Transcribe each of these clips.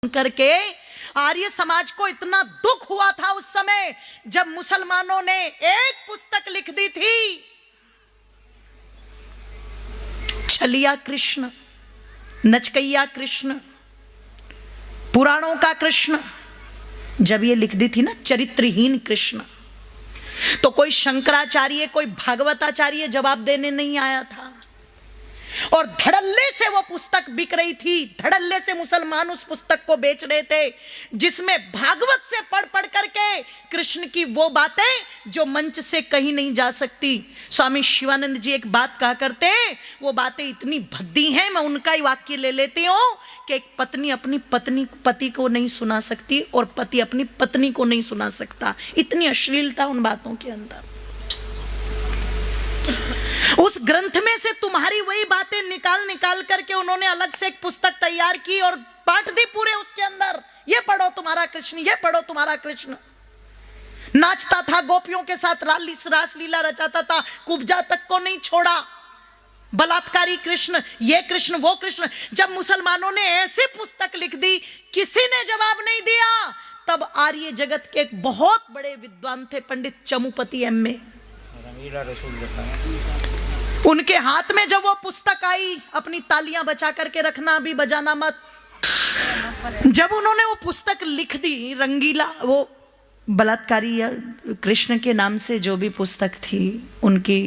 करके आर्य समाज को इतना दुख हुआ था उस समय जब मुसलमानों ने एक पुस्तक लिख दी थी, छलिया कृष्ण, नचकैया कृष्ण, पुराणों का कृष्ण। जब ये लिख दी थी ना चरित्रहीन कृष्ण, तो कोई शंकराचार्य कोई भागवताचार्य जवाब देने नहीं आया था। और धड़ल्ले से वो पुस्तक बिक रही थी, धड़ल्ले से मुसलमान उस पुस्तक को बेच रहे थे, जिसमें भागवत से पढ़ पढ़ करके कृष्ण की वो बातें जो मंच से कहीं नहीं जा सकती। स्वामी शिवानंद जी एक बात कहा करते, वो बातें इतनी भद्दी हैं, मैं उनका ही वाक्य ले लेती हूँ कि एक पत्नी अपनी पति को नहीं सुना सकती और पति अपनी पत्नी को नहीं सुना सकता। इतनी अश्लीलता उन बातों के अंदर। उस ग्रंथ में से तुम्हारी वही बातें निकाल निकाल करके उन्होंने अलग से एक पुस्तक तैयार की और बांट दी पूरे उसके अंदर। ये पढ़ो तुम्हारा कृष्ण, ये पढ़ो तुम्हारा कृष्ण। नाचता था गोपियों के साथ, रासलीला रचाता था, कुब्जा तक को नहीं छोड़ा। बलात्कारी कृष्ण, ये कृष्ण, वो कृष्ण। जब मुसलमानों ने ऐसी पुस्तक लिख दी, किसी ने जवाब नहीं दिया। तब आर्य जगत के एक बहुत बड़े विद्वान थे पंडित चमुपति एम.ए. उनके हाथ में जब वो पुस्तक आई, अपनी तालियां बचा करके रखना, अभी बजाना मत। जब उन्होंने वो पुस्तक लिख दी, रंगीला, वो बलात्कारी या कृष्ण के नाम से जो भी पुस्तक थी, उनकी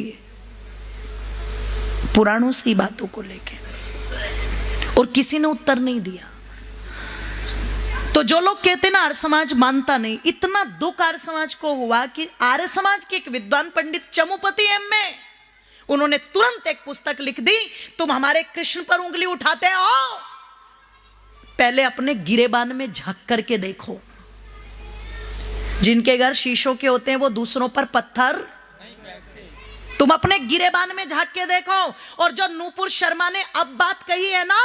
पुराणों की बातों को लेके, और किसी ने उत्तर नहीं दिया। तो जो लोग कहते ना आर्य समाज मानता नहीं, इतना दुख आर्य समाज को हुआ कि आर्य समाज के एक विद्वान पंडित चमुपति एम.ए. उन्होंने तुरंत एक पुस्तक लिख दी, तुम हमारे कृष्ण पर उंगली उठाते हो, पहले अपने गिरेबान में झांक करके देखो। जिनके घर शीशों के होते हैं वो दूसरों पर पत्थर, तुम अपने गिरेबान में झांक के देखो। और जो नूपुर शर्मा ने अब बात कही है ना,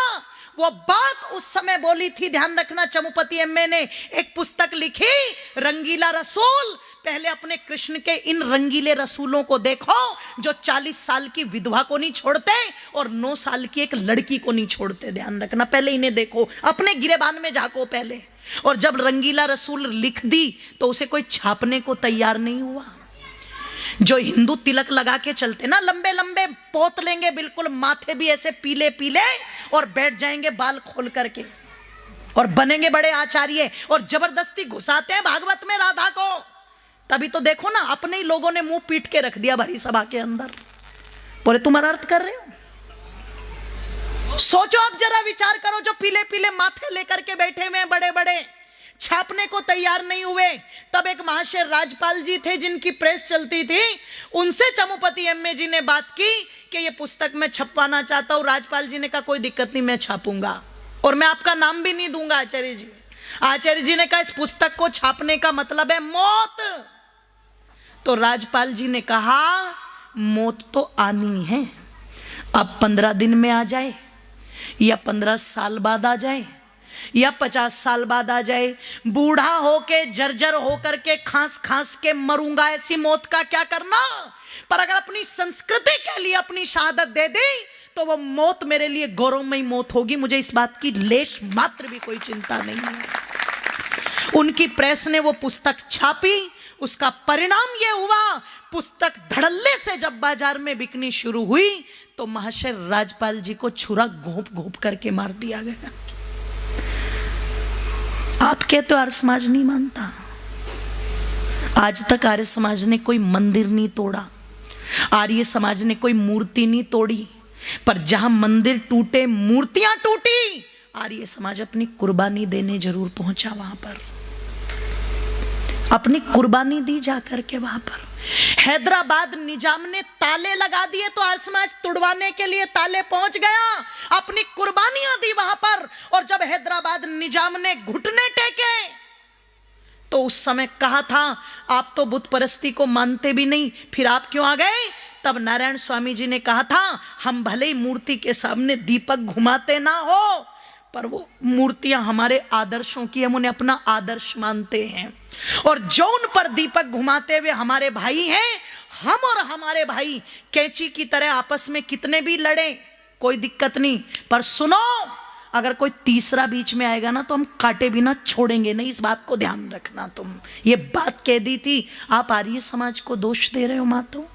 वो बात उस समय बोली थी, ध्यान रखना। चमुपति एम.ए. ने एक पुस्तक लिखी, रंगीला रसूल। पहले अपने कृष्ण के इन रंगीले रसूलों को देखो, जो 40 साल की विधवा को नहीं छोड़ते और 9 साल की एक लड़की को नहीं छोड़ते। ध्यान रखना, पहले इन्हें देखो, अपने गिरेबान में झांको पहले। और जब रंगीला रसूल लिख दी तो उसे कोई छापने को तैयार नहीं हुआ। जो हिंदू तिलक लगा के चलते ना, लंबे लंबे पोत लेंगे, बिल्कुल माथे भी ऐसे पीले पीले, और बैठ जाएंगे बाल खोल करके और बनेंगे बड़े आचार्य, और जबरदस्ती घुसाते हैं भागवत में राधा को। तभी तो देखो ना, अपने ही लोगों ने मुंह पीट के रख दिया भरी सभा के अंदर। बोले तुम अर्थ कर रहे हो? सोचो, अब जरा विचार करो, जो पीले पीले माथे लेकर के बैठे हुए बड़े बड़े, छापने को तैयार नहीं हुए। तब एक महाशय राजपाल जी थे जिनकी प्रेस चलती थी, उनसे चमुपति एम.ए. जी ने बात की कि ये पुस्तक मैं छपवाना चाहता हूं। राजपाल जी ने कहा कोई दिक्कत नहीं, मैं छापूंगा, और मैं आपका नाम भी नहीं दूंगा आचार्य जी। आचार्य जी ने कहा इस पुस्तक को छापने का मतलब है मौत। तो राजपाल जी ने कहा मौत तो आनी है, अब 15 दिन में आ जाए या 15 साल बाद आ जाए या 50 साल बाद आ जाए, बूढ़ा होके जर्जर होकर के खांस खांस के मरूंगा, ऐसी मौत का क्या करना। पर अगर अपनी संस्कृति के लिए अपनी शहादत दे दी तो वो मौत मेरे लिए गौरवमयी मौत होगी, मुझे इस बात की लेश मात्र भी कोई चिंता नहीं है। उनकी प्रेस ने वो पुस्तक छापी, उसका परिणाम ये हुआ, पुस्तक धड़ल्ले से जब बाजार में बिकनी शुरू हुई तो महाशय राजपाल जी को छुरा घोंप घोंप करके मार दिया गया। आप कहते हो आर्य समाज नहीं मानता, आज तक आर्य समाज ने कोई मंदिर नहीं तोड़ा, आर्य समाज ने कोई मूर्ति नहीं तोड़ी, पर जहां मंदिर टूटे, मूर्तियां टूटी, आर्य समाज अपनी कुर्बानी देने जरूर पहुंचा। वहां पर अपनी कुर्बानी दी जाकर के। वहां पर हैदराबाद निजाम ने ताले लगा दिए तो आर्य समाज तुड़वाने के लिए ताले पहुंच गया, अपनी कुर्बानियां दी वहां पर। और जब हैदराबाद निजाम ने घुटने टेके तो उस समय कहा था आप तो बुत परस्ती को मानते भी नहीं, फिर आप क्यों आ गए। तब नारायण स्वामी जी ने कहा था हम भले ही मूर्ति के सामने दीपक घुमाते ना हो, पर वो मूर्तियां हमारे आदर्शों की, हम उन्हें अपना आदर्श मानते हैं, और जो उन पर दीपक घुमाते हुए हमारे भाई हैं, हम और हमारे भाई कैंची की तरह आपस में कितने भी लड़े कोई दिक्कत नहीं, पर सुनो अगर कोई तीसरा बीच में आएगा ना तो हम काटे बिना छोड़ेंगे नहीं, इस बात को ध्यान रखना। तुम ये बात कह दी थी, आप आर्य समाज को दोष दे रहे हो मातो।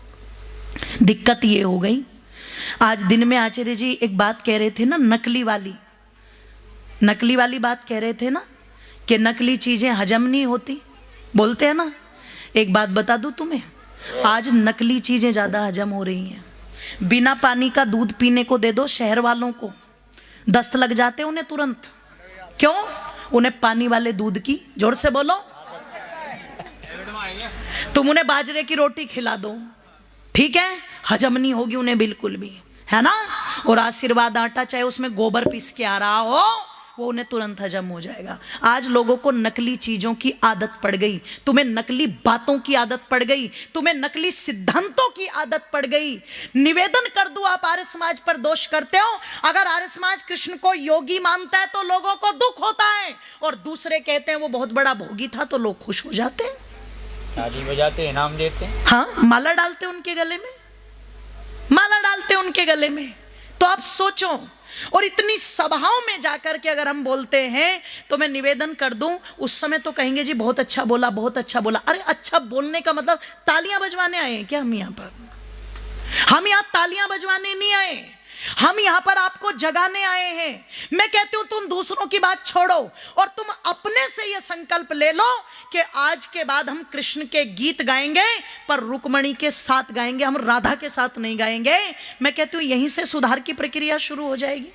दिक्कत ये हो गई, आज दिन में आचार्य जी एक बात कह रहे थे ना, नकली वाली बात कह रहे थे ना कि नकली चीजें हजम नहीं होती, बोलते हैं ना। एक बात बता दूं तुम्हें, आज नकली चीजें ज्यादा हजम हो रही हैं। बिना पानी का दूध पीने को दे दो शहर वालों को, दस्त लग जाते उन्हें तुरंत। क्यों? उन्हें पानी वाले दूध की, जोर से बोलो, तुम उन्हें बाजरे की रोटी खिला दो, ठीक है, हजम नहीं होगी उन्हें बिल्कुल भी, है ना। और आशीर्वाद आटा चाहे उसमें गोबर पीस के आ रहा हो, वो उन्हें तुरंत हजम हो जाएगा। आज लोगों को नकली चीजों की आदत पड़ गई, तुम्हें नकली बातों की आदत पड़ गई, तुम्हें नकली सिद्धांतों की आदत पड़ गई। निवेदन कर दूं, आप आर्य समाज पर दोष करते हो। अगर आर्य समाज कृष्ण को योगी मानता है तो लोगों को दुख होता है, और दूसरे कहते हैं वो बहुत बड़ा भोगी था तो लोग खुश हो जाते हैं, ताली बजाते, इनाम देते हैं, हाँ, माला डालते उनके गले में, माला डालते उनके गले में। तो आप सोचो, और इतनी सभाओं में जाकर के अगर हम बोलते हैं तो मैं निवेदन कर दूं, उस समय तो कहेंगे जी बहुत अच्छा बोला, बहुत अच्छा बोला। अरे अच्छा बोलने का मतलब तालियां बजवाने आए हैं क्या हम यहाँ पर? हम यहाँ तालियां बजवाने नहीं आए, हम यहाँ पर आपको जगाने आए हैं। मैं कहती हूँ तुम दूसरों की बात छोड़ो और तुम अपने से ये संकल्प ले लो कि आज के बाद हम कृष्ण के गीत गाएंगे, पर रुक्मणी के साथ गाएंगे, हम राधा के साथ नहीं गाएंगे। मैं कहती हूँ यहीं से सुधार की प्रक्रिया शुरू हो जाएगी।